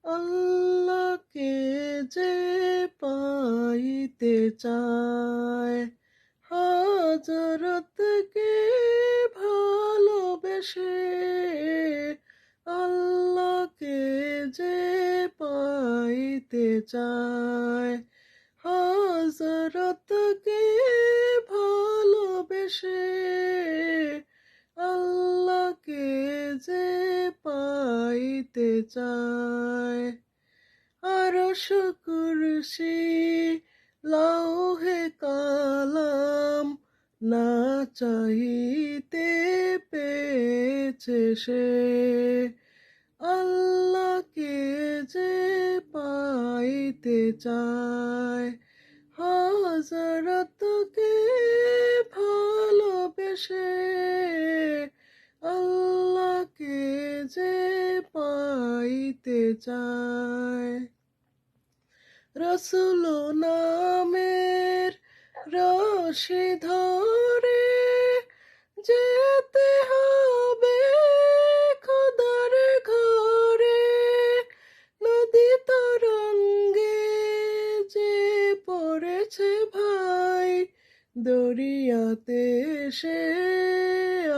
আল্লাহকে যে পাইতে চায়, হযরতকে ভালোবেসে। আল্লাহকে যে পাইতে চায়, হযরতকে ভালোবেসে। আল্লাহকে যে পাইতে চায়, আরশ কুরসি লৌহে কালাম না চাহিতে পেয়েছে সে। আল্লাহকে যে পাইতে চায়, হযরতকে ভালোবেসে। আল্লাহকে যে পাইতে চায়, রসুল নামের রশি ধরে যেতে হবে খোদার ঘরে। নদী তরঙ্গে যে পড়েছে ভাই, দরিয়াতে সে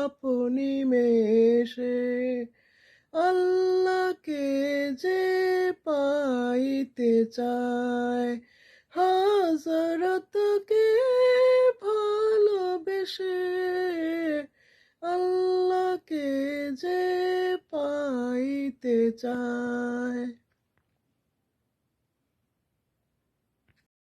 আপনি মেশে। আল্লাহকে যে পাইতে চায়, হযরতকে ভালোবেসে। আল্লাহকে যে পাইতে চায়।